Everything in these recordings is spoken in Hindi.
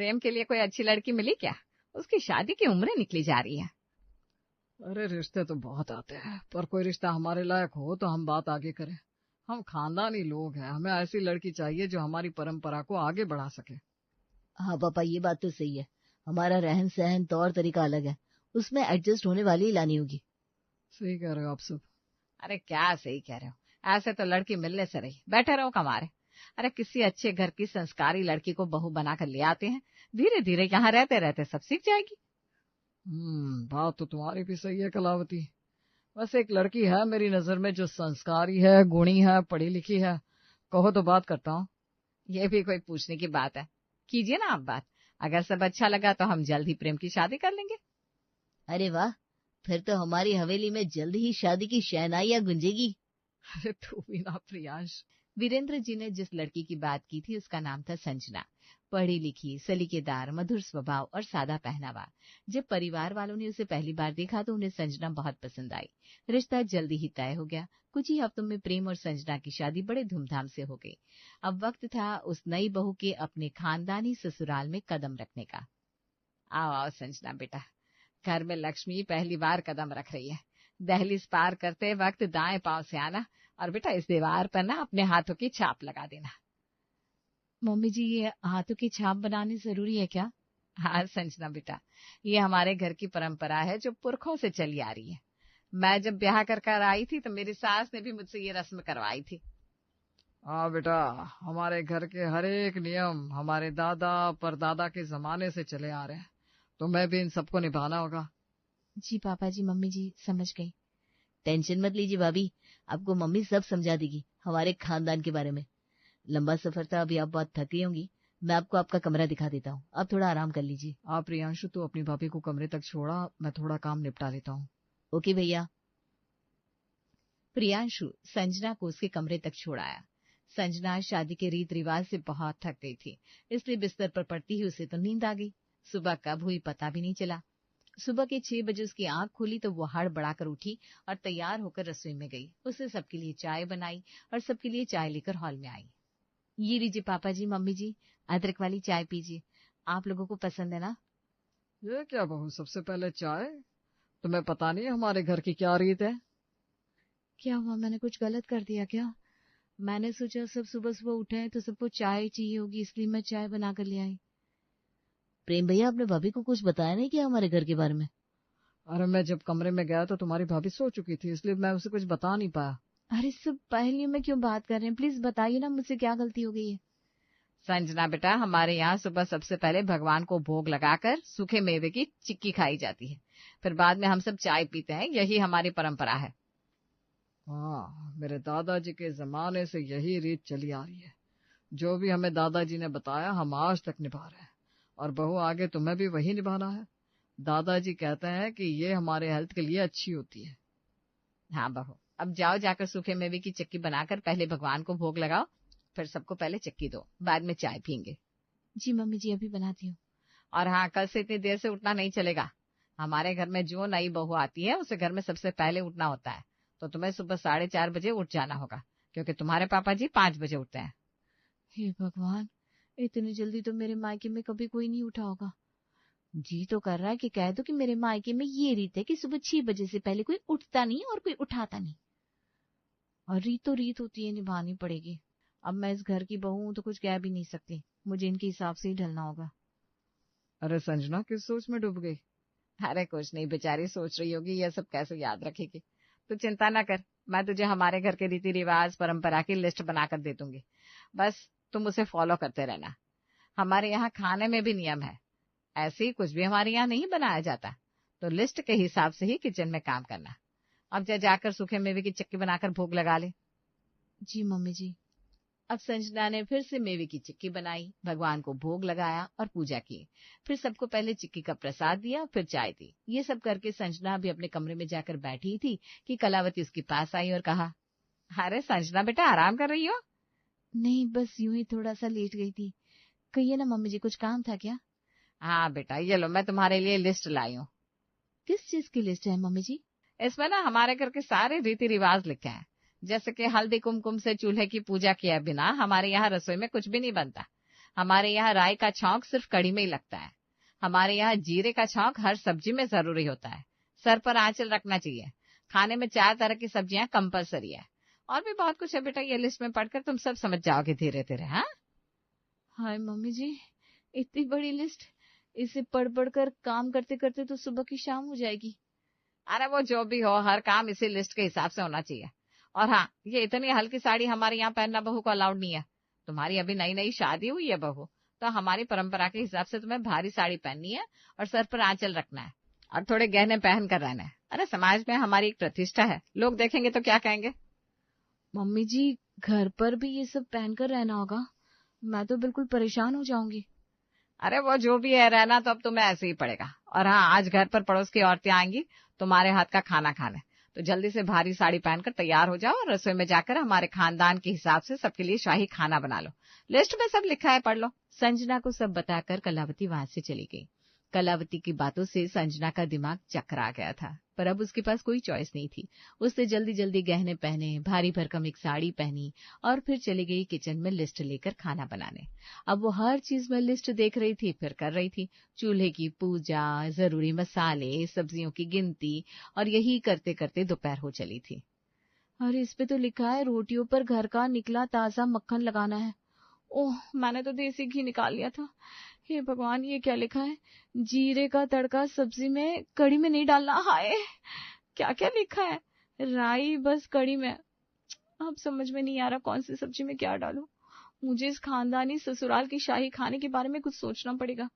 प्रेम के लिए कोई अच्छी लड़की मिली क्या? उसकी शादी की उम्र निकली जा रही है। अरे रिश्ते तो बहुत आते हैं, पर कोई रिश्ता हमारे लायक हो तो हम बात आगे करें। हम खानदानी लोग हैं, हमें ऐसी लड़की चाहिए जो हमारी परंपरा को आगे बढ़ा सके। हाँ पापा, ये बात तो सही है। हमारा रहन सहन तौर तरीका अलग है, उसमें एडजस्ट होने वाली ही लानी होगी। सही कह रहे हो आप सब। अरे क्या सही कह रहे हो, ऐसे तो लड़की मिलने से रही, बैठे रहो कमारे। अरे किसी अच्छे घर की संस्कारी लड़की को बहू बनाकर ले आते हैं, धीरे धीरे यहाँ रहते रहते सब सीख जाएगी। बात तो तुम्हारी भी सही है कलावती। वैसे एक लड़की है मेरी नजर में जो संस्कारी है, गुणी है, पढ़ी लिखी है। कहो तो बात करता हूँ। ये भी कोई पूछने की बात है? कीजिए ना आप बात। अगर सब अच्छा लगा तो हम जल्द ही प्रेम की शादी कर लेंगे। अरे वाह, फिर तो हमारी हवेली में जल्द ही शादी की शहनाइयां गुंजेगी। अरे तू भी ना प्रियांश। वीरेंद्र जी ने जिस लड़की की बात की थी उसका नाम था संजना। पढ़ी लिखी, सलीकेदार, मधुर स्वभाव और सादा पहनावा। जब परिवार वालों ने उसे पहली बार देखा तो उन्हें संजना बहुत पसंद आई। रिश्ता जल्दी ही तय हो गया। कुछ ही हफ्तों में प्रेम और संजना की शादी बड़े धूमधाम से हो गई। अब वक्त था उस नई बहू के अपने खानदानी ससुराल में कदम रखने का। आओ आओ संजना बेटा, घर में लक्ष्मी पहली बार कदम रख रही है। दहलीज पार करते वक्त दाएं पांव से आना, और बेटा इस दीवार पर ना अपने हाथों की छाप लगा देना। मम्मी जी, ये हाथों की छाप बनानी जरूरी है क्या? हाँ संजना बेटा, ये हमारे घर की परंपरा है जो पुरखों से चली आ रही है। मैं जब ब्याह कर आई थी तो मेरी सास ने भी मुझसे ये रस्म करवाई थी। हाँ बेटा, हमारे घर के हर एक नियम हमारे दादा परदादा के जमाने से चले आ रहे हैं, तुम्हें भी इन सबको निभाना होगा। जी पापा जी, मम्मी जी समझ गई। टेंशन मत लीजिए भाभी, आपको मम्मी सब समझा देगी हमारे खानदान के बारे में। लंबा सफर था, अभी आप बहुत थक गई होंगी। मैं आपको आपका कमरा दिखा देता हूँ, आप थोड़ा आराम कर लीजिए। आप प्रियांशु तो अपनी भाभी को कमरे तक छोड़ा, मैं थोड़ा काम निपटा लेता हूँ। ओके भैया। प्रियांशु संजना को उसके कमरे तक छोड़ाया। संजना शादी के रीत रिवाज से बहुत थक गई थी, इसलिए बिस्तर पर पड़ती ही उसे तो नींद आ गई। सुबह कब हुई पता भी नहीं चला। सुबह के 6 बजे उसकी आंख खुली तो वो हड़बड़ाकर उठी और तैयार होकर रसोई में गई। उसने सबके लिए चाय बनाई और सबके लिए चाय लेकर हॉल में आई। ये लीजिए पापा जी, मम्मी जी, अदरक वाली चाय पीजिए, आप लोगों को पसंद है ना? ये क्या बहू, सबसे पहले चाय? तुम्हें पता नहीं हमारे घर की क्या रीत है? क्या हुआ, मैंने कुछ गलत कर दिया क्या? मैंने सोचा सब सुबह सुबह उठे हैं तो सबको चाय चाहिए होगी, इसलिए मैं चाय बना कर ले आई। प्रेम भैया, आपने भाभी को कुछ बताया नहीं क्या हमारे घर के बारे में? अरे मैं जब कमरे में गया तो तुम्हारी भाभी सो चुकी थी, इसलिए मैं उसे कुछ बता नहीं पाया। अरे सब पहले में क्यों बात कर रहे हैं, प्लीज बताइए ना, मुझसे क्या गलती हो गई है? संजना बेटा, हमारे यहाँ सुबह सबसे पहले भगवान को भोग लगाकर सूखे मेवे की चिक्की खाई जाती है, फिर बाद में हम सब चाय पीते हैं। यही हमारी परंपरा है। हाँ, मेरे दादाजी के जमाने से यही रीत चली आ रही है। जो भी हमें दादाजी ने बताया हम आज तक निभा रहे हैं, और बहू आगे तुम्हें भी वही निभाना है। दादाजी कहते हैं कि ये हमारे हेल्थ के लिए अच्छी होती है। हाँ बहू, अब जाओ, जाकर सूखे मेवे की चिक्की बनाकर पहले भगवान को भोग लगाओ, फिर सबको पहले चिक्की दो, बाद में चाय पियेंगे। जी मम्मी जी, अभी बनाती हूँ। और हाँ, कल से इतनी देर से उठना नहीं चलेगा। हमारे घर में जो नई बहू आती है उसे घर में सबसे पहले उठना होता है, तो तुम्हें सुबह 4:30 बजे उठ जाना होगा, क्योंकि तुम्हारे पापा जी 5 बजे उठते हैं। हे भगवान, इतनी जल्दी तो मेरे मायके में कभी कोई नहीं उठा होगा। जी तो कर रहा है कि कह दो कि मेरे मायके में ये रीत है कि सुबह 6 बजे से पहले कोई उठता नहीं और कोई उठाता नहीं। और रीत तो रीत होती है, निभानी पड़ेगी। अब मैं इस घर की बहू हूं तो कुछ कह भी नहीं सकती, मुझे इनके हिसाब से ही ढलना होगा। अरे संजना किस सोच में डूब गई? अरे कुछ नहीं, बेचारी सोच रही होगी ये सब कैसे याद रखेगी। तू चिंता ना कर, मैं तुझे हमारे घर के रीति रिवाज परंपरा की लिस्ट बनाकर दे दूंगी, बस तुम उसे फॉलो करते रहना। हमारे यहाँ खाने में भी नियम है, ऐसे ही कुछ भी हमारे यहाँ नहीं बनाया जाता, तो लिस्ट के हिसाब से ही किचन में काम करना। अब जाकर सूखे मेवे की चिक्की बनाकर भोग लगा ले। जी मम्मी जी। अब संजना ने फिर से मेवे की चिक्की बनाई, भगवान को भोग लगाया और पूजा की। फिर सबको पहले चिक्की का प्रसाद दिया, फिर चाय दी। ये सब करके संजना भी अपने कमरे में जाकर बैठी थी कि कलावती उसके पास आई और कहा, अरे संजना बेटा, आराम कर रही हो? नहीं, बस यूं ही थोड़ा सा लेट गई थी। कहिए ना मम्मी जी, कुछ काम था क्या? हाँ बेटा, ये लो, मैं तुम्हारे लिए लिस्ट लाई हूँ। किस चीज की लिस्ट है मम्मी जी? इसमें ना हमारे घर के सारे रीति रिवाज लिखे हैं, जैसे कि हल्दी कुमकुम से चूल्हे की पूजा किए बिना हमारे यहाँ रसोई में कुछ भी नहीं बनता। हमारे यहाँ राई का छौंक सिर्फ कड़ी में ही लगता है। हमारे यहाँ जीरे का छौंक हर सब्जी में जरूरी होता है। सर पर आंचल रखना चाहिए। खाने में 4 तरह की सब्जियां कंपलसरी है। और भी बहुत कुछ है बेटा, ये लिस्ट में पढ़कर तुम सब समझ जाओगे धीरे धीरे। हाँ हाय मम्मी जी, इतनी बड़ी लिस्ट, इसे पढ़ पढ़ कर काम करते करते तो सुबह की शाम हो जाएगी। अरे वो जो भी हो, हर काम इसी लिस्ट के हिसाब से होना चाहिए। और हाँ, ये इतनी हल्की साड़ी हमारे यहाँ पहनना बहू को अलाउड नहीं है। तुम्हारी अभी नई नई शादी हुई है बहू, तो हमारी परंपरा के हिसाब से तुम्हें भारी साड़ी पहननी है और सर पर आंचल रखना है और थोड़े गहने पहन कर रहना है। अरे समाज में हमारी एक प्रतिष्ठा है, लोग देखेंगे तो क्या कहेंगे। मम्मी जी, घर पर भी ये सब पहनकर रहना होगा? मैं तो बिल्कुल परेशान हो जाऊंगी। अरे वो जो भी है, रहना तो अब तुम्हें ऐसे ही पड़ेगा। और हाँ, आज घर पर पड़ोस की औरतें आएंगी तुम्हारे हाथ का खाना खाने, तो जल्दी से भारी साड़ी पहनकर तैयार हो जाओ और रसोई में जाकर हमारे खानदान के हिसाब से सबके लिए शाही खाना बना लो। लिस्ट में सब लिखा है, पढ़ लो। संजना को सब बताकर कलावती वहां से चली गई। कलावती की बातों से संजना का दिमाग चकरा गया था, पर अब उसके पास कोई चॉइस नहीं थी। उसने जल्दी जल्दी गहने पहने, भारी भरकम एक साड़ी पहनी और फिर चली गई किचन में लिस्ट लेकर खाना बनाने। अब वो हर चीज में लिस्ट देख रही थी, फिर कर रही थी। चूल्हे की पूजा, जरूरी मसाले, सब्जियों की गिनती, और यही करते करते दोपहर हो चली थी। अरे इस पे तो लिखा है रोटियों पर घर का निकला ताजा मक्खन लगाना है। ओह, मैंने तो देसी घी निकाल लिया था। हे भगवान, ये क्या लिखा है? जीरे का तड़का सब्जी में, कड़ी में नहीं डालना। हाय, क्या क्या लिखा है? राई बस कड़ी में। अब समझ में नहीं आ रहा कौन सी सब्जी में क्या डालूं। मुझे इस खानदानी ससुराल की शाही खाने के बारे में कुछ सोचना पड़ेगा।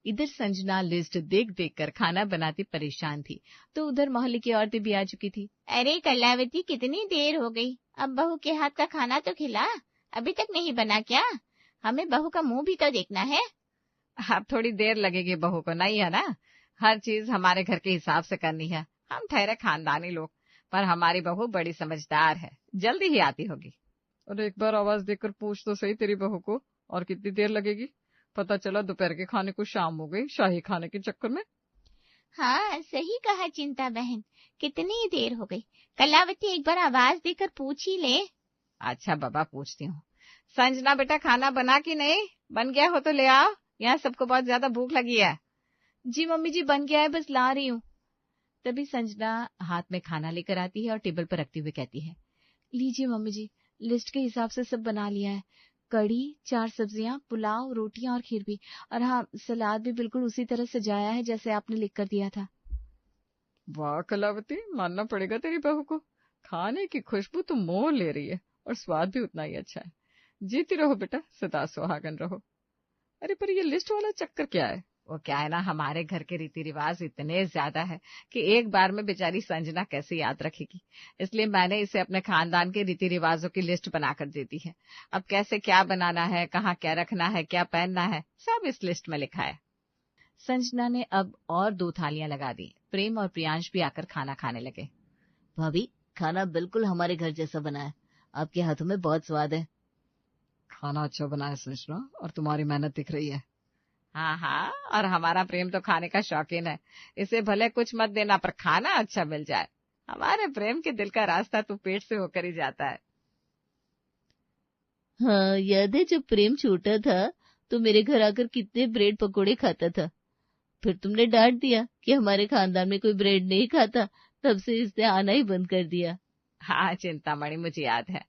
इधर संजना लिस्ट देख देख कर खाना बनाती परेशान थी, तो उधर मोहल्ले की औरतें भी आ चुकी थी। अरे कलावती, कितनी देर हो गई, अब बहू के हाथ का खाना तो खिला। अभी तक नहीं बना क्या? हमें बहू का मुंह भी तो देखना है। अब थोड़ी देर लगेगी बहू को, नहीं है ना? हर चीज हमारे घर के हिसाब से करनी है। हम ठहरे खानदानी लोग, पर हमारी बहू बड़ी समझदार है, जल्दी ही आती होगी। और एक बार आवाज देकर पूछ तो सही तेरी बहू को, और कितनी देर लगेगी? पता चला दोपहर के खाने को शाम हो गई शाही खाने के चक्कर में। हाँ, सही कहा चिंता बहन, कितनी देर हो गई। कलावती, एक बार आवाज देकर पूछ ही ले। अच्छा बाबा, पूछती हूँ। संजना बेटा, खाना बना कि नहीं? बन गया हो तो ले आओ, यहाँ सबको बहुत ज्यादा भूख लगी है। जी मम्मी जी, बन गया है, बस ला रही हूँ। तभी संजना हाथ में खाना लेकर आती है और टेबल पर रखते हुए कहती है, लीजिए मम्मी जी, लिस्ट के हिसाब से सब बना लिया है। कड़ी, 4 सब्जियां, पुलाव, रोटियां और खीर भी। और हाँ, सलाद भी बिल्कुल उसी तरह सजाया है जैसे आपने लिख कर दिया था। वाह कलावती, मानना पड़ेगा तेरी बहू को। खाने की खुशबू तो मोह ले रही है और स्वाद भी उतना ही अच्छा है। जीती रहो बेटा, सदा सुहागन रहो। अरे पर ये लिस्ट वाला चक्कर क्या है? वो क्या है ना, हमारे घर के रीति रिवाज इतने ज्यादा है कि एक बार में बेचारी संजना कैसे याद रखेगी। इसलिए मैंने इसे अपने खानदान के रीति रिवाजों की लिस्ट बनाकर दे दी है। अब कैसे क्या बनाना है, कहाँ क्या रखना है, क्या पहनना है, सब इस लिस्ट में लिखा है। संजना ने अब और 2 थालियां लगा दी। प्रेम और प्रियांश भी आकर खाना खाने लगे। भाभी, खाना बिल्कुल हमारे घर जैसा बना है। आपके हाथों में बहुत स्वाद है। खाना अच्छा बना है संजना, और तुम्हारी मेहनत दिख रही है। हाँ हाँ, और हमारा प्रेम तो खाने का शौकीन है। इसे भले कुछ मत देना, पर खाना अच्छा मिल जाए। हमारे प्रेम के दिल का रास्ता तो पेट से होकर ही जाता है। हाँ, याद है जब प्रेम छोटा था तो मेरे घर आकर कितने ब्रेड पकोड़े खाता था। फिर तुमने डांट दिया कि हमारे खानदान में कोई ब्रेड नहीं खाता, तब से इसने आना ही बंद कर दिया। हाँ चिंतामणि, मुझे याद है।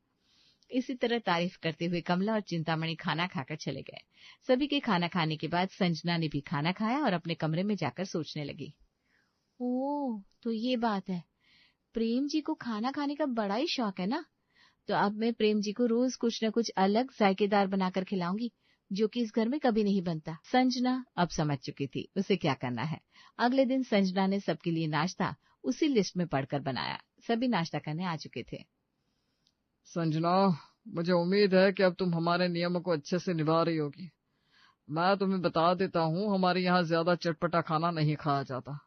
इसी तरह तारीफ करते हुए कमला और चिंतामणि खाना खाकर चले गए। सभी के खाना खाने के बाद संजना ने भी खाना खाया और अपने कमरे में जाकर सोचने लगी। ओह, तो ये बात है। प्रेम जी को खाना खाने का बड़ा ही शौक है ना। तो अब मैं प्रेम जी को रोज कुछ न कुछ अलग जायकेदार बनाकर खिलाऊंगी, जो कि इस घर में कभी नहीं बनता। संजना अब समझ चुकी थी उसे क्या करना है। अगले दिन संजना ने सबके लिए नाश्ता उसी लिस्ट में पढ़कर बनाया। सभी नाश्ता करने आ चुके थे। संजना, मुझे उम्मीद है कि अब तुम हमारे नियमों को अच्छे से निभा रही होगी। मैं तुम्हें बता देता हूँ, हमारे यहाँ ज्यादा चटपटा खाना नहीं खाया जाता।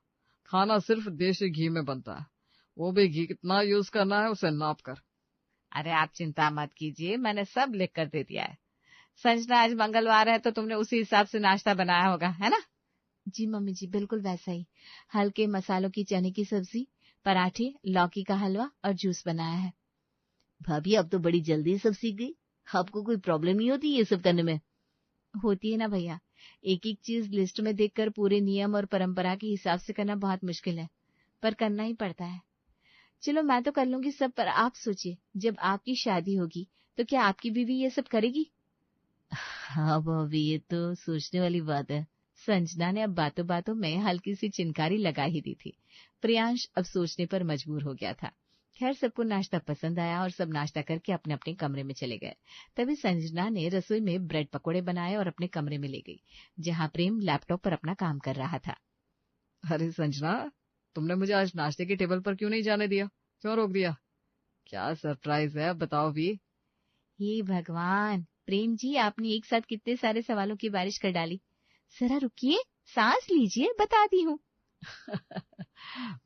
खाना सिर्फ देसी घी में बनता है, वो भी घी कितना यूज करना है उसे नाप कर। अरे आप चिंता मत कीजिए, मैंने सब लिख कर दे दिया है। संजना, आज मंगलवार है तो तुमने उसी हिसाब से नाश्ता बनाया होगा, है ना? जी मम्मी जी, बिल्कुल वैसा ही। हल्के मसालों की चने की सब्जी, पराठे, लौकी का हलवा और जूस बनाया है। भाभी, अब तो बड़ी जल्दी सब सीख गई। आपको कोई प्रॉब्लम नहीं होती ये सब करने में? होती है ना भैया, एक एक चीज लिस्ट में देखकर पूरे नियम और परंपरा के हिसाब से करना बहुत मुश्किल है, पर करना ही पड़ता है। चलो मैं तो कर लूंगी सब, पर आप सोचिए, जब आपकी शादी होगी तो क्या आपकी बीवी ये सब करेगी? हाँ भाभी, ये तो सोचने वाली बात है। संजना ने अब बातों बातों में हल्की सी चिनकारी लगा ही दी थी। प्रियांश अब सोचने पर मजबूर हो गया था। खैर, सबको नाश्ता पसंद आया और सब नाश्ता करके अपने अपने कमरे में चले गए। तभी संजना ने रसोई में ब्रेड पकोड़े बनाए और अपने कमरे में ले गई, जहां प्रेम लैपटॉप पर अपना काम कर रहा था। अरे संजना, तुमने मुझे आज नाश्ते की टेबल पर क्यों नहीं जाने दिया? क्यों रोक दिया? क्या सरप्राइज है, बताओ भी। हे भगवान, प्रेम जी, आपने एक साथ कितने सारे सवालों की बारिश कर डाली। जरा रुकिए, सांस लीजिए, बताती हूँ।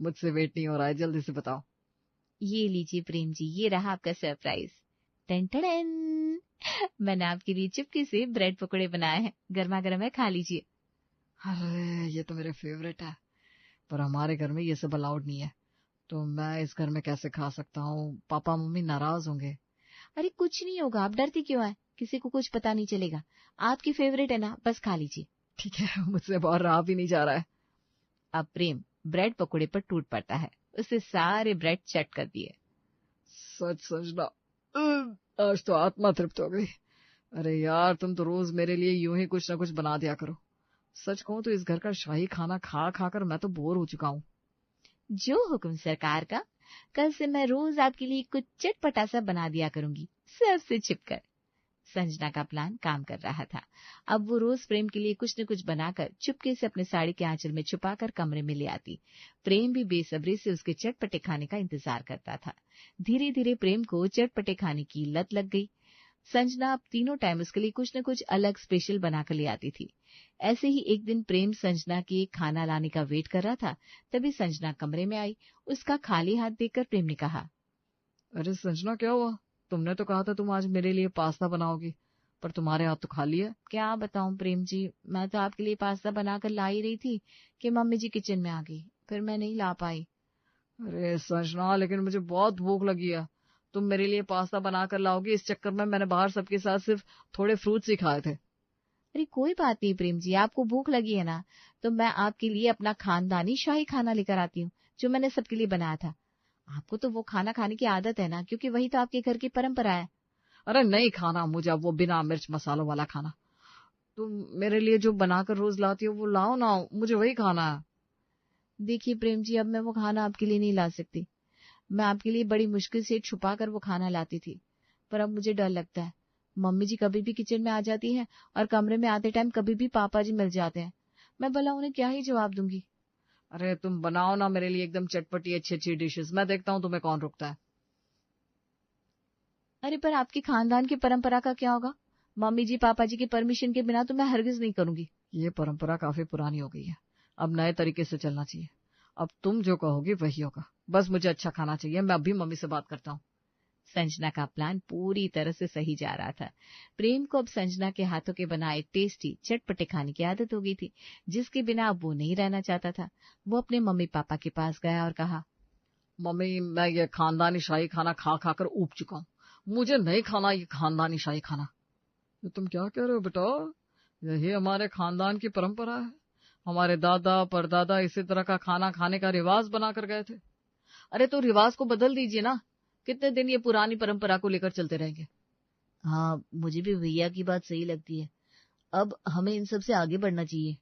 मुझसे वेट नहीं हो रहा है, जल्दी से बताओ। ये लीजिए प्रेम जी, ये रहा आपका सरप्राइज। टन टन, मैंने आपके लिए चुपके से ब्रेड पकोड़े बनाए हैं, गर्मा गर्म है, खा लीजिए। अरे ये तो मेरे फेवरेट है, पर हमारे घर में ये सब अलाउड नहीं है, तो मैं इस घर में कैसे खा सकता हूँ? पापा मम्मी नाराज होंगे। अरे कुछ नहीं होगा, आप डरती क्यों है? किसी को कुछ पता नहीं चलेगा, आपकी फेवरेट है ना, बस खा लीजिए। ठीक है, मुझसे बाहर रहा भी नहीं जा रहा है। अब प्रेम ब्रेड पकोड़े पर टूट पड़ता है, उससे सारे ब्रेड चट कर दिए। सच समझना, आज तो आत्मा तृप्त हो गई। अरे यार, तुम तो रोज मेरे लिए यूं ही कुछ ना कुछ बना दिया करो। सच कहूं तो इस घर का शाही खाना खा खा कर मैं तो बोर हो चुका हूँ। जो हुक्म सरकार का, कल से मैं रोज आपके लिए कुछ चटपटा सा बना दिया करूंगी, सबसे छिपकर। संजना का प्लान काम कर रहा था। अब वो रोज प्रेम के लिए कुछ न कुछ बनाकर चुपके से अपने साड़ी के आंचल में छुपाकर कमरे में ले आती। प्रेम भी बेसब्री से उसके चटपटे खाने का इंतजार करता था। धीरे धीरे प्रेम को चटपटे खाने की लत लग गई। संजना अब तीनों टाइम उसके लिए कुछ न कुछ अलग स्पेशल बनाकर ले आती थी। ऐसे ही एक दिन प्रेम संजना के खाना लाने का वेट कर रहा था, तभी संजना कमरे में आई। उसका खाली हाथ देखकर प्रेम ने कहा, अरे संजना, क्या हुआ? तुमने तो कहा था तुम आज मेरे लिए पास्ता बनाओगी, पर तुम्हारे हाथ तो खाली है। क्या बताऊं प्रेम जी, मैं तो आपके लिए पास्ता बनाकर ला ही रही थी कि मम्मी जी किचन में आ गई, फिर मैं नहीं ला पाई। अरे संजना, लेकिन मुझे बहुत भूख लगी है। तुम मेरे लिए पास्ता बनाकर लाओगी, इस चक्कर में मैंने बाहर सबके साथ सिर्फ थोड़े फ्रूट्स ही खाए थे। अरे कोई बात नहीं प्रेम जी, आपको भूख लगी है ना, तो मैं आपके लिए अपना खानदानी शाही खाना लेकर आती हूँ, जो मैंने सबके लिए बनाया था। आपको तो वो खाना खाने की आदत है ना, क्योंकि वही तो आपके घर की परंपरा है। अरे नहीं खाना मुझे वो बिना मिर्च मसालों वाला खाना। तुम मेरे लिए जो बनाकर रोज लाती हो वो लाओ ना, मुझे वही खाना है। देखिए प्रेम जी, अब मैं वो खाना आपके लिए नहीं ला सकती। मैं आपके लिए बड़ी मुश्किल से छुपा कर वो खाना लाती थी, पर अब मुझे डर लगता है। मम्मी जी कभी भी किचन में आ जाती हैं और कमरे में आते टाइम कभी भी पापा जी मिल जाते हैं। मैं भला उन्हें क्या ही जवाब दूंगी। अरे तुम बनाओ ना मेरे लिए एकदम चटपटी अच्छी अच्छी डिशेस, मैं देखता हूँ तुम्हें कौन रोकता है। अरे पर आपके खानदान की परंपरा का क्या होगा? मम्मी जी पापा जी की परमिशन के बिना तो मैं हरगिज नहीं करूंगी। ये परंपरा काफी पुरानी हो गई है, अब नए तरीके से चलना चाहिए। अब तुम जो कहोगी वही होगा, बस मुझे अच्छा खाना चाहिए। मैं अभी मम्मी से बात करता हूँ। संजना का प्लान पूरी तरह से सही जा रहा था। प्रेम को अब संजना के हाथों के बनाए टेस्टी चटपटे खाने की आदत हो गई थी, जिसके बिना अब वो नहीं रहना चाहता था। वो अपने मम्मी पापा के पास गया और कहा, मम्मी, मैं ये खानदानी शाही खाना खा खा कर ऊब चुका हूँ, मुझे नहीं खाना ये खानदानी शाही खाना। ये तुम क्या कह रहे हो बेटा? यही हमारे खानदान की परंपरा है। हमारे दादा परदादा इसी तरह का खाना खाने का रिवाज बना कर गए थे। अरे तो रिवाज को बदल दीजिए ना, कितने दिन ये पुरानी परंपरा को लेकर चलते रहेंगे? हाँ, मुझे भी भैया की बात सही लगती है। अब हमें इन सब से आगे बढ़ना चाहिए।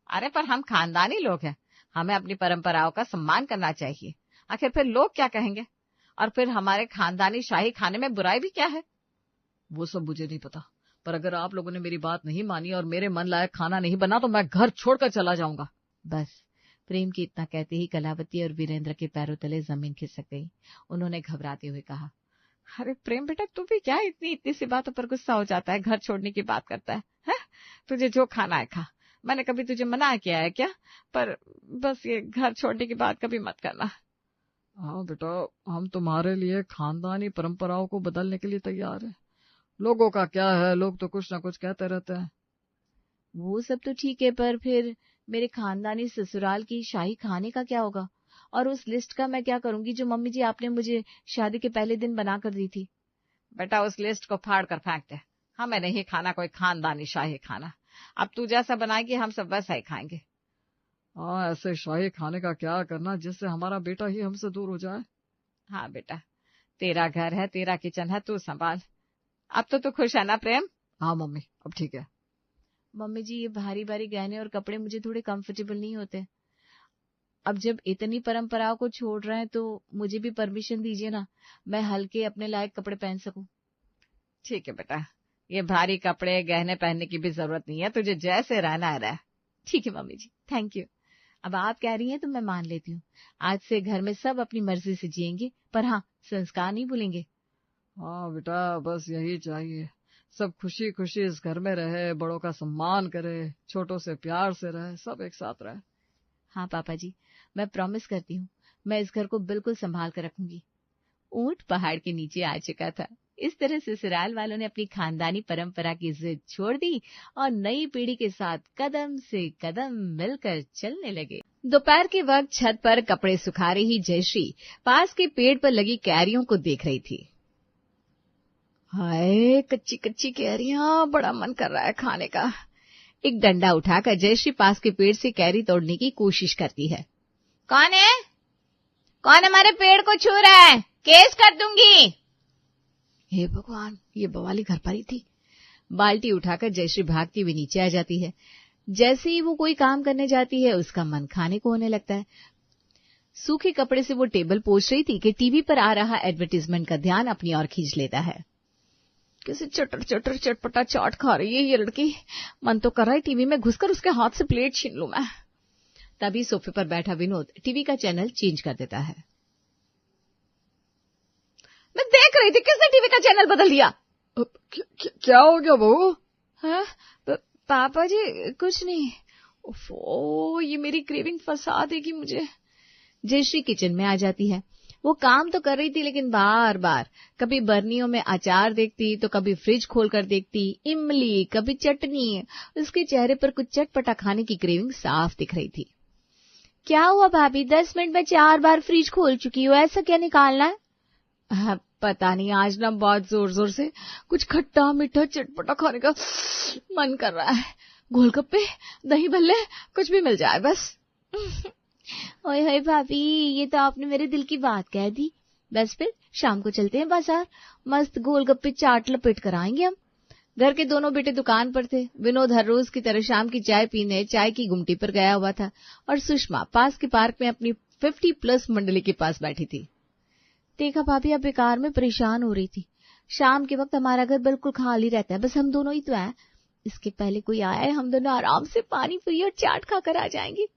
अरे पर हम खानदानी लोग हैं, हमें अपनी परंपराओं का सम्मान करना चाहिए। आखिर फिर लोग क्या कहेंगे? और फिर हमारे खानदानी शाही खाने में बुराई भी क्या है? वो सब मुझे नहीं पता, पर अगर आप लोगों ने मेरी बात नहीं मानी और मेरे मन लायक खाना नहीं बना तो मैं घर छोड़कर चला जाऊंगा। बस। प्रेम की इतना कहते ही कलावती और वीरेंद्र के पैरों तले जमीन खिसक गई। उन्होंने घबराते हुए कहा, अरे प्रेम बेटा, तू भी क्या इतनी इतनी सी बातों पर गुस्सा हो जाता है, घर छोड़ने की बात करता है? तुझे जो खाना है खा, मैंने कभी तुझे मना किया है क्या? पर बस ये घर छोड़ने की बात कभी मत करना। हाँ बेटा, हम तुम्हारे लिए खानदानी परंपराओं को बदलने के लिए तैयार हैं। लोगों का क्या है, लोग तो कुछ ना कुछ कहते रहते हैं। वो सब तो ठीक है, पर फिर मेरे खानदानी ससुराल की शाही खाने का क्या होगा? और उस लिस्ट का मैं क्या करूंगी जो मम्मी जी आपने मुझे शादी के पहले दिन बना कर दी थी? बेटा उस लिस्ट को फाड़ कर फेंक दे, हमें नहीं खाना कोई खानदानी शाही खाना। अब तू जैसा बनाएगी हम सब वैसा ही खाएंगे। हाँ, ऐसे शाही खाने का क्या करना जिससे हमारा बेटा ही हमसे दूर हो जाए। हाँ बेटा, तेरा घर है, तेरा किचन है, तू संभाल। अब तो तू खुश है ना प्रेम? हाँ मम्मी, अब ठीक है। मम्मी जी, ये भारी भारी गहने और कपड़े मुझे थोड़े कंफर्टेबल नहीं होते। अब जब इतनी परंपराओं को छोड़ रहे हैं तो मुझे भी परमिशन दीजिए ना, मैं हल्के अपने लायक कपड़े पहन सकूं। ठीक है बेटा, ये भारी कपड़े गहने पहनने की भी जरूरत नहीं है, तुझे जैसे रहना है रह। ठीक है मम्मी जी, थैंक यू। अब आप कह रही हैं तो मैं मान लेती हूँ। आज से घर में सब अपनी मर्जी से जिएंगे, पर हाँ, संस्कार नहीं भूलेंगे। हाँ बेटा, बस यही चाहिए। सब खुशी खुशी इस घर में रहे, बड़ों का सम्मान करे, छोटों से प्यार से रहे, सब एक साथ रहे। हाँ पापा जी, मैं प्रॉमिस करती हूँ, मैं इस घर को बिल्कुल संभाल कर रखूंगी। ऊंट पहाड़ के नीचे आ चुका था। इस तरह ससुराल वालों ने अपनी खानदानी परंपरा की जिद छोड़ दी और नई पीढ़ी के साथ कदम से कदम मिलकर चलने लगे। दोपहर के वक्त छत पर कपड़े सुखा रही जयश्री पास के पेड़ पर लगी कैरियों को देख रही थी। हाय, कच्ची कच्ची कैरियां, बड़ा मन कर रहा है खाने का। एक डंडा उठाकर जयश्री पास के पेड़ से कैरी तोड़ने की कोशिश करती है। कौन है? कौन हमारे पेड़ को छू रहा है? केस कर दूंगी। हे भगवान, ये बवाली घर पर ही थी। बाल्टी उठाकर जयश्री भागती हुई नीचे आ जाती है। जैसे ही वो कोई काम करने जाती है, उसका मन खाने को होने लगता है। सूखे कपड़े से वो टेबल पोंछ रही थी कि टीवी पर आ रहा एडवर्टीजमेंट का ध्यान अपनी ओर खींच लेता है। कैसे चटर चटर चटपटा चाट खा रही है ये लड़की। मन तो कर रहा है टीवी में घुसकर उसके हाथ से प्लेट छीन लूं मैं। तभी सोफे पर बैठा विनोद टीवी का चैनल चेंज कर देता है। मैं देख रही थी, किसने टीवी का चैनल बदल दिया? क्या हो गया बहू? हाँ, पापा जी कुछ नहीं। ओफो, ये मेरी क्रेविंग फंसा देगी मुझे। जयश्री किचन में आ जाती है। वो काम तो कर रही थी, लेकिन बार बार कभी बर्नियों में अचार देखती तो कभी फ्रिज खोलकर देखती, इमली कभी चटनी। उसके चेहरे पर कुछ चटपटा खाने की क्रेविंग साफ दिख रही थी। क्या हुआ भाभी, 10 मिनट में 4 बार फ्रिज खोल चुकी हो, ऐसा क्या निकालना है? पता नहीं, आज ना बहुत जोर जोर से कुछ खट्टा मीठा चटपटा खाने का मन कर रहा है। गोलगप्पे, दही भल्ले, कुछ भी मिल जाए बस। ओए होए भाभी, ये तो आपने मेरे दिल की बात कह दी। बस फिर शाम को चलते हैं बाजार, मस्त गोलगप्पे चाट लपेट कर आएंगे हम। घर के दोनों बेटे दुकान पर थे। विनोद हर रोज की तरह शाम की चाय पीने चाय की गुमटी पर गया हुआ था और सुषमा पास के पार्क में अपनी 50+ मंडली के पास बैठी थी। देखा भाभी, अब बेकार में परेशान हो रही थी। शाम के वक्त हमारा घर बिल्कुल खाली रहता है, बस हम दोनों ही तो हैं। इसके पहले कोई आए, हम दोनों आराम से पानी पी और चाट खाकर आ जाएंगे।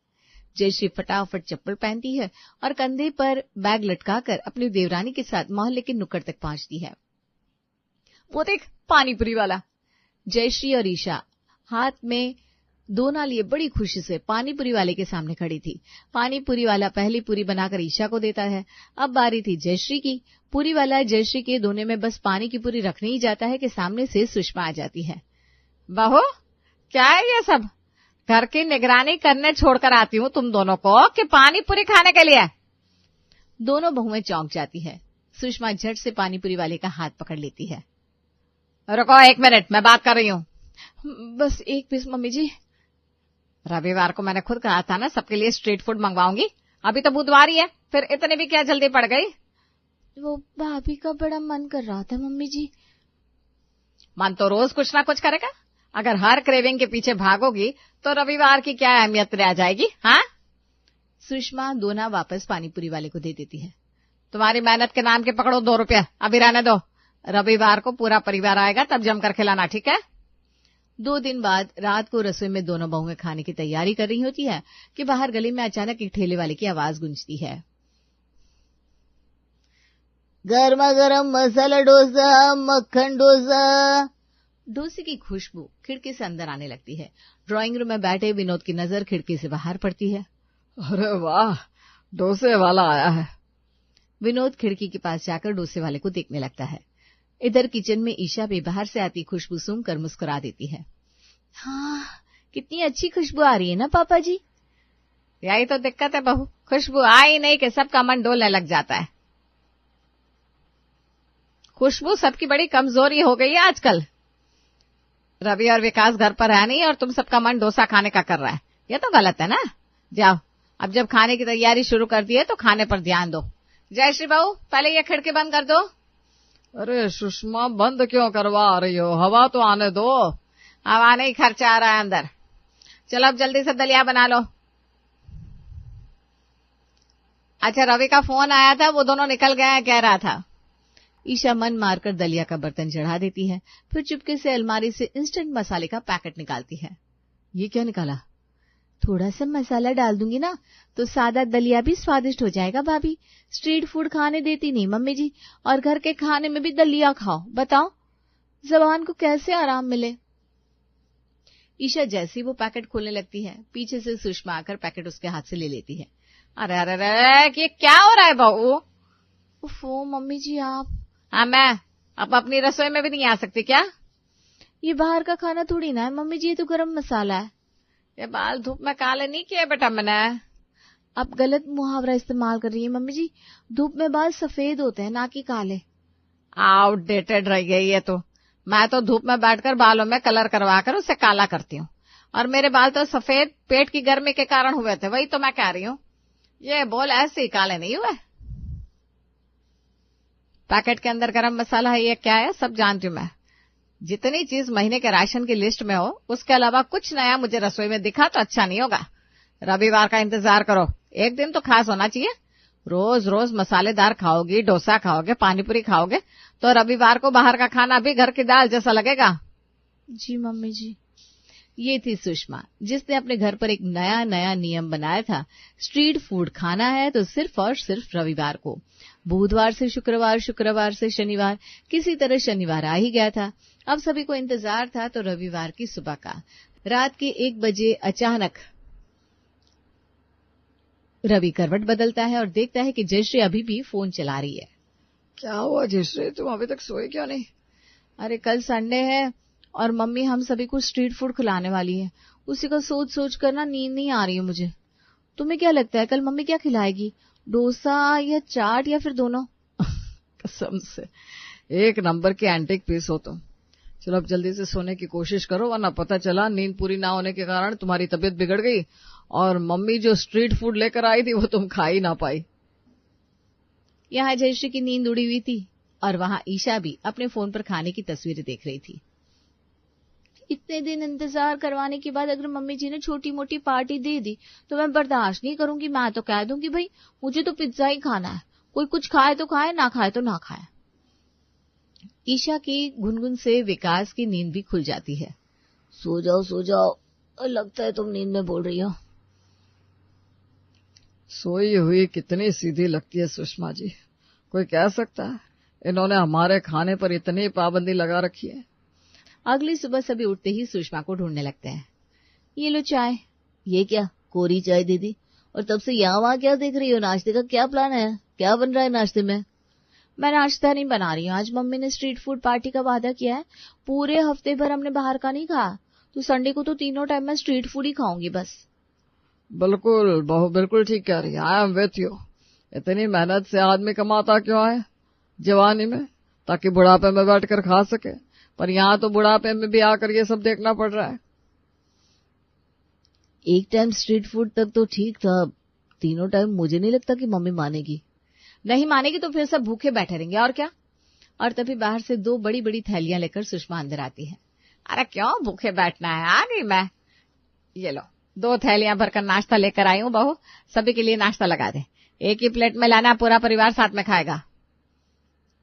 जयश्री फटाफट चप्पल पहनती है और कंधे पर बैग लटकाकर अपनी देवरानी के साथ मोहल्ले के नुक्कड़ तक पहुंचती है। वो देख, पानीपुरी वाला। जयश्री और ईशा हाथ में दोना लिए बड़ी खुशी से पानीपुरी वाले के सामने खड़ी थी। पानीपुरी वाला पहली पूरी बनाकर ईशा को देता है। अब बारी थी जयश्री की। पूरी वाला जयश्री के दोने में बस पानी की पूरी रखने ही जाता है कि सामने से सुषमा आ जाती है। बहू, क्या है ये सब? घर की निगरानी करने छोड़कर आती हूँ तुम दोनों को कि पानीपुरी खाने के लिए? दोनों बहुएं चौंक जाती है। सुषमा झट से पानीपुरी वाले का हाथ पकड़ लेती है। रुको 1 मिनट, मैं बात कर रही हूँ। बस 1 पीस मम्मी जी। रविवार को मैंने खुद कहा था ना सबके लिए स्ट्रीट फूड मंगवाऊंगी। अभी तो बुधवार ही है, फिर इतने भी क्या जल्दी पड़ गई? वो भाभी का बड़ा मन कर रहा था मम्मी जी। मन तो रोज कुछ ना कुछ करेगा। अगर हर क्रेविंग के पीछे भागोगी तो रविवार की क्या अहमियत रह जाएगी? हाँ, सुषमा दोना वापस पानीपुरी वाले को दे देती है। तुम्हारी मेहनत के नाम के पकड़ो 2 रुपया, अभी रहने दो। रविवार को पूरा परिवार आएगा, तब जमकर खिलाना, ठीक है? 2 दिन बाद रात को रसोई में दोनों बहुएं खाने की तैयारी कर रही होती है कि बाहर गली में अचानक एक ठेले वाले की आवाज गूंजती है। गर्मा गर्म मसाला डोसा, मक्खन डोसा। डोसे की खुशबू खिड़की से अंदर आने लगती है। ड्राइंग रूम में बैठे विनोद की नजर खिड़की से बाहर पड़ती है। अरे वाह, डोसे वाला आया है। विनोद खिड़की के पास जाकर डोसे वाले को देखने लगता है। इधर किचन में ईशा भी बाहर से आती खुशबू सूंघकर मुस्कुरा देती है। हाँ, कितनी अच्छी खुशबू आ रही है ना पापा जी। यही तो दिक्कत है बहू, खुशबू आई नहीं कि सबका मन डोलने लग जाता है। खुशबू, सबकी बड़ी कमजोरी हो गई है आजकल। रवि और विकास घर पर है नहीं और तुम सबका मन डोसा खाने का कर रहा है, ये तो गलत है ना। जाओ, अब जब खाने की तैयारी शुरू कर दी है तो खाने पर ध्यान दो। जयश्री बहू, पहले ये खिड़की बंद कर दो। अरे सुषमा, बंद क्यों करवा रही हो? हवा तो आने दो। हवा नहीं, खर्चा आ रहा है अंदर। चलो अब जल्दी से दलिया बना लो। अच्छा, रवि का फोन आया था, वो दोनों निकल गए हैं कह रहा था। ईशा मन मारकर दलिया का बर्तन चढ़ा देती है, फिर चुपके से अलमारी से इंस्टेंट मसाले का पैकेट निकालती है। ये क्या निकाला? थोड़ा सा मसाला डाल दूंगी ना तो सादा दलिया भी स्वादिष्ट हो जाएगा भाभी। स्ट्रीट फूड खाने देती नहीं मम्मी जी, और घर के खाने में भी दलिया खाओ। बताओ जबान को कैसे आराम मिले। ईशा जैसे ही वो पैकेट खोलने लगती है, पीछे से सुषमा आकर पैकेट उसके हाथ से ले लेती है। अरे अरे अरे, ये क्या हो रहा है बहू? ओफो मम्मी जी आप। हाँ, मैं अब अपनी रसोई में भी नहीं आ सकती क्या? ये बाहर का खाना थोड़ी ना है मम्मी जी, ये तो गरम मसाला है। ये बाल धूप में काले नहीं किए बेटा मैंने। आप गलत मुहावरा इस्तेमाल कर रही है मम्मी जी, धूप में बाल सफेद होते हैं ना कि काले। आउटडेटेड रह गई है तो। मैं तो धूप में बैठकर बालों में कलर करवाकर उसे काला करती हूँ, और मेरे बाल तो सफेद पेट की गर्मी के कारण हुए थे, वही तो मैं कह रही हूँ। ये बोल ऐसे ही काले नहीं हुए। पैकेट के अंदर गरम मसाला है, ये क्या है सब जानती हूँ मैं। जितनी चीज महीने के राशन की लिस्ट में हो, उसके अलावा कुछ नया मुझे रसोई में दिखा तो अच्छा नहीं होगा। रविवार का इंतजार करो, एक दिन तो खास होना चाहिए। रोज रोज मसालेदार खाओगी, डोसा खाओगे, पानीपुरी खाओगे तो रविवार को बाहर का खाना भी घर की दाल जैसा लगेगा। जी मम्मी जी। ये थी सुषमा, जिसने अपने घर पर एक नया नया नियम बनाया था। स्ट्रीट फूड खाना है तो सिर्फ और सिर्फ रविवार को। बुधवार से शुक्रवार, शुक्रवार से शनिवार, किसी तरह शनिवार आ ही गया था। अब सभी को इंतजार था तो रविवार की सुबह का। रात के 1 बजे अचानक रवि करवट बदलता है और देखता है कि जयश्री अभी भी फोन चला रही है। क्या हुआ जयश्री, तुम अभी तक सोई क्यों नहीं? अरे कल संडे है और मम्मी हम सभी को स्ट्रीट फूड खिलाने वाली है, उसी का सोच सोच कर ना नींद नहीं आ रही है मुझे। तुम्हें क्या लगता है कल मम्मी क्या खिलाएगी? डोसा या चाट या फिर दोनों? कसम से एक नंबर की एंटिक पीस हो तुम। चलो अब जल्दी से सोने की कोशिश करो, वरना पता चला नींद पूरी ना होने के कारण तुम्हारी तबीयत बिगड़ गई और मम्मी जो स्ट्रीट फूड लेकर आई थी वो तुम खा ही ना पाई। यहाँ जयश्री की नींद उड़ी हुई थी और वहां ईशा भी अपने फोन पर खाने की तस्वीरें देख रही थी। इतने दिन इंतजार करवाने के बाद अगर मम्मी जी ने छोटी मोटी पार्टी दे दी तो मैं बर्दाश्त नहीं करूंगी। मैं तो कह दूंगी भाई मुझे तो पिज्जा ही खाना है, कोई कुछ खाए तो खाए, ना खाए तो ना खाए। ईशा की गुनगुन से विकास की नींद भी खुल जाती है। सो जाओ, लगता है तुम नींद में बोल रही हो। सोई हुई कितनी सीधी लगती है सुषमा जी, कोई कह सकता है इन्होंने हमारे खाने पर इतनी पाबंदी लगा रखी है। अगली सुबह सभी उठते ही सुषमा को ढूंढने लगते हैं। ये लो चाय। ये क्या, कोरी चाय दीदी? और तब से यहाँ वहाँ क्या देख रही हो? नाश्ते का क्या प्लान है? क्या बन रहा है नाश्ते में? मैं नाश्ता नहीं बना रही हूँ, आज मम्मी ने स्ट्रीट फूड पार्टी का वादा किया है। पूरे हफ्ते भर हमने बाहर का नहीं खाया, तो संडे को तो तीनों टाइम मैं स्ट्रीट फूड ही खाऊंगी बस। बिल्कुल बहू, बिल्कुल ठीक कह रही है। I am with you. इतनी मेहनत से आदमी कमाता क्यों है जवानी में, ताकि बुढ़ापे में बैठ कर खा सके, पर यहाँ तो बुढ़ापे में भी आकर ये सब देखना पड़ रहा है। एक टाइम स्ट्रीट फूड तक तो ठीक था, तीनों टाइम मुझे नहीं लगता कि मम्मी मानेगी। नहीं मानेगी तो फिर सब भूखे बैठे रहेंगे और क्या। और तभी बाहर से 2 बड़ी बड़ी थैलियां लेकर सुषमा अंदर आती है। अरे क्यों भूखे बैठना है, आ गई मैं। ये लो 2 थैलियां भरकर नाश्ता लेकर आई हूँ बहू, सभी के लिए नाश्ता लगा दे। एक ही प्लेट में लाना, पूरा परिवार साथ में खाएगा।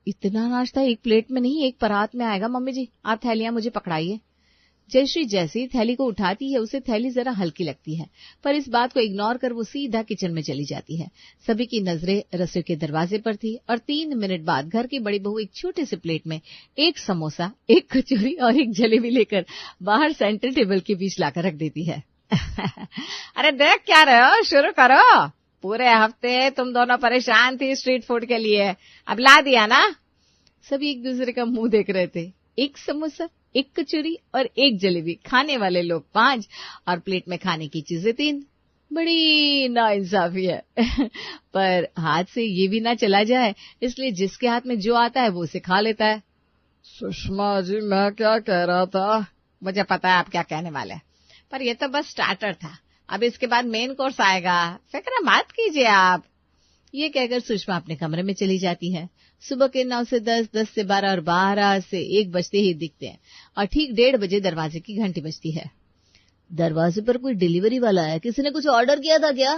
इतना नाश्ता एक प्लेट में नहीं, एक परात में आएगा मम्मी जी। आप थैलियां मुझे पकड़ाइए। जयश्री जैसे ही थैली को उठाती है उसे थैली जरा हल्की लगती है, पर इस बात को इग्नोर कर वो सीधा किचन में चली जाती है। सभी की नजरें रसोई के दरवाजे पर थी और 3 मिनट बाद घर की बड़ी बहू एक छोटे से प्लेट में 1 समोसा, 1 कचौरी और 1 जलेबी लेकर बाहर सेंटर टेबल के बीच लाकर रख देती है। अरे देख क्या रहे हो, शुरू करो। पूरे हफ्ते तुम दोनों परेशान थी स्ट्रीट फूड के लिए, अब ला दिया ना। सभी एक दूसरे का मुंह देख रहे थे। 1 समोसा, 1 कचौरी और 1 जलेबी, खाने वाले लोग 5 और प्लेट में खाने की चीजें 3। बड़ी नाइंसाफी है। पर हाथ से ये भी ना चला जाए, इसलिए जिसके हाथ में जो आता है वो उसे खा लेता है। सुषमा जी, मैं क्या कह रहा था? मुझे पता है आप क्या कहने वाले हैं, पर ये तो बस स्टार्टर था। अब इसके बाद मेन कोर्स आएगा, फिक्र मत कीजिए आप। ये कहकर सुषमा अपने कमरे में चली जाती है। सुबह के 9 से 10, 10 से 12 और 12 से 1 बजते ही दिखते हैं और ठीक 1:30 बजे दरवाजे की घंटी बजती है। दरवाजे पर कोई डिलीवरी वाला है, किसी ने कुछ ऑर्डर किया था क्या?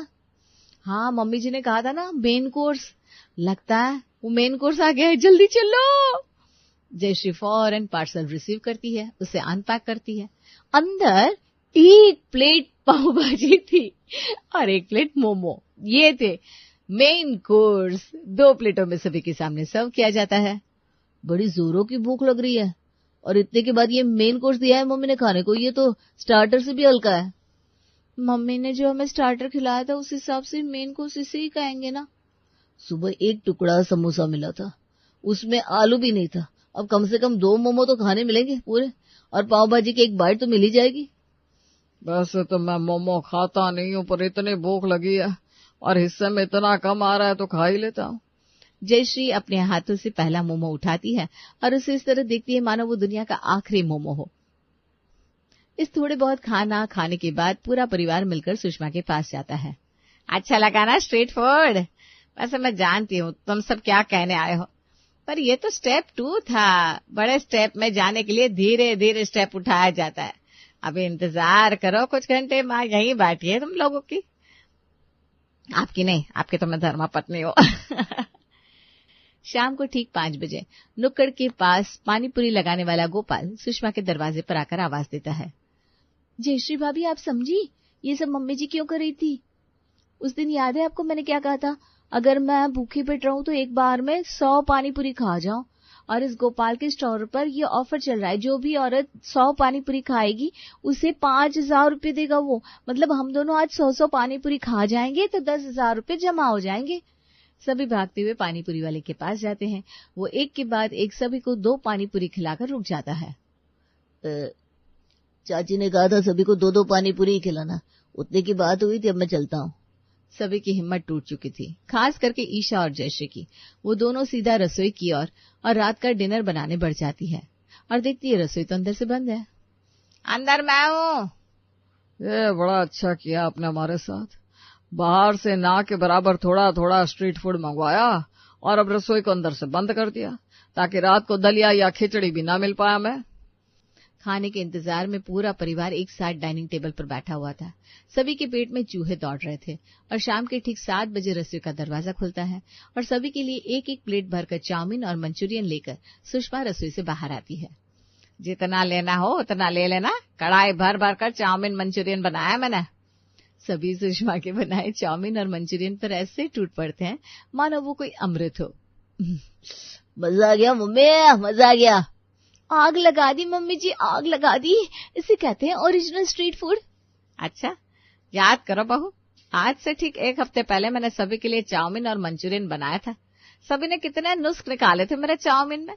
हाँ, मम्मी जी ने कहा था ना मेन कोर्स। लगता है वो मेन कोर्स आ गया है, जल्दी चलो। जयश्री फौरन पार्सल रिसीव करती है, उसे अनपैक करती है। अंदर 1 प्लेट पाव भाजी थी और 1 प्लेट मोमो। ये थे मेन कोर्स। 2 प्लेटों में सभी के सामने सर्व किया जाता है। बड़ी जोरों की भूख लग रही है और इतने के बाद ये मेन कोर्स दिया है मम्मी ने खाने को, ये तो स्टार्टर से भी हल्का है। मम्मी ने जो हमें स्टार्टर खिलाया था उस हिसाब से मेन कोर्स इसे ही कहेंगे ना। सुबह 1 टुकड़ा समोसा मिला था, उसमें आलू भी नहीं था। अब कम से कम 2 मोमो तो खाने मिलेंगे पूरे, और पाव भाजी की 1 बाइट तो मिल ही जाएगी। वैसे तो मैं मोमो खाता नहीं हूँ, पर इतनी भूख लगी है और हिस्से में इतना कम आ रहा है तो खा ही लेता हूँ। जयश्री अपने हाथों से पहला मोमो उठाती है और उसे इस तरह देखती है मानो वो दुनिया का आखिरी मोमो हो। इस थोड़े बहुत खाना खाने के बाद पूरा परिवार मिलकर सुषमा के पास जाता है। अच्छा लगा ना स्ट्रीट फूड? वैसे मैं जानती हूँ तुम सब क्या कहने आए हो, पर ये तो स्टेप 2 था। बड़े स्टेप में जाने के लिए धीरे धीरे स्टेप उठाया जाता है। अभी इंतजार करो कुछ घंटे, माँ यहीं बैठी है तुम लोगों की। आपकी नहीं, आपकी तो मैं धर्मा पत्नी हो। शाम को ठीक 5 बजे नुक्कड़ के पास पानीपुरी लगाने वाला गोपाल सुषमा के दरवाजे पर आकर आवाज देता है। जयश्री भाभी, आप समझी ये सब मम्मी जी क्यों कर रही थी? उस दिन याद है आपको मैंने क्या कहा था? अगर मैं भूखी पेट रहूं तो एक बार में 100 पानीपुरी खा जाऊं। और इस गोपाल के स्टोर पर ये ऑफर चल रहा है, जो भी औरत 100 पानीपुरी खाएगी उसे 5,000 रुपये देगा वो। मतलब हम दोनों आज 100 पानीपुरी खा जाएंगे तो 10,000 रुपये जमा हो जाएंगे। सभी भागते हुए पानीपुरी वाले के पास जाते हैं। वो एक के बाद एक सभी को 2 पानीपुरी खिलाकर रुक जाता है। चाची ने कहा था सभी को 2-2 पानीपुरी खिलाना, उतने की बात हुई थी, अब मैं चलता हूँ। सभी की हिम्मत टूट चुकी थी, खास करके ईशा और जयश्री की। वो दोनों सीधा रसोई की और रात का डिनर बनाने बढ़ जाती है और देखती है रसोई तो अंदर से बंद है। अंदर मैं हूँ। ये बड़ा अच्छा किया आपने हमारे साथ। बाहर से ना के बराबर थोड़ा थोड़ा स्ट्रीट फूड मंगवाया और अब रसोई को अंदर से बंद कर दिया ताकि रात को दलिया या खिचड़ी भी ना मिल पाया। मैं खाने के इंतजार में पूरा परिवार एक साथ डाइनिंग टेबल पर बैठा हुआ था। सभी के पेट में चूहे दौड़ रहे थे और शाम के ठीक 7 बजे रसोई का दरवाजा खुलता है और सभी के लिए एक एक प्लेट भरकर चाउमीन और मंचूरियन लेकर सुषमा रसोई से बाहर आती है। जितना लेना हो उतना ले लेना, कढ़ाई भर भर कर चाउमीन मंचूरियन बनाया मैंने। सभी सुषमा के बनाए चाउमीन और मंचूरियन पर ऐसे टूट पड़ते हैं मानो वो कोई अमृत हो। मजा आ गया मम्मी, मजा आ गया। आग लगा दी मम्मी जी, आग लगा दी। इसे कहते हैं ओरिजिनल स्ट्रीट फूड। अच्छा, याद करो बहू, आज से ठीक 1 हफ्ते पहले मैंने सभी के लिए चाउमीन और मंचूरियन बनाया था। सभी ने कितने नुस्ख निकाले थे मेरे चाउमीन में।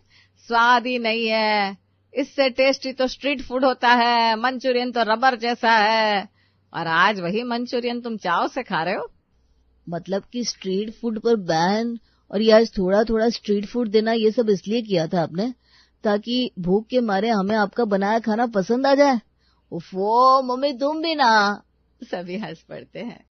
स्वाद ही नहीं है, इससे टेस्टी तो स्ट्रीट फूड होता है, मंचूरियन तो रबर जैसा है। और आज वही मंचूरियन तुम चाव से खा रहे हो। मतलब कि स्ट्रीट फूड पर बैन और ये आज थोड़ा थोड़ा स्ट्रीट फूड देना, ये सब इसलिए किया था आपने ताकि भूख के मारे हमें आपका बनाया खाना पसंद आ जाए। उफ़ो मम्मी, तुम भी ना। सभी हंस पड़ते हैं।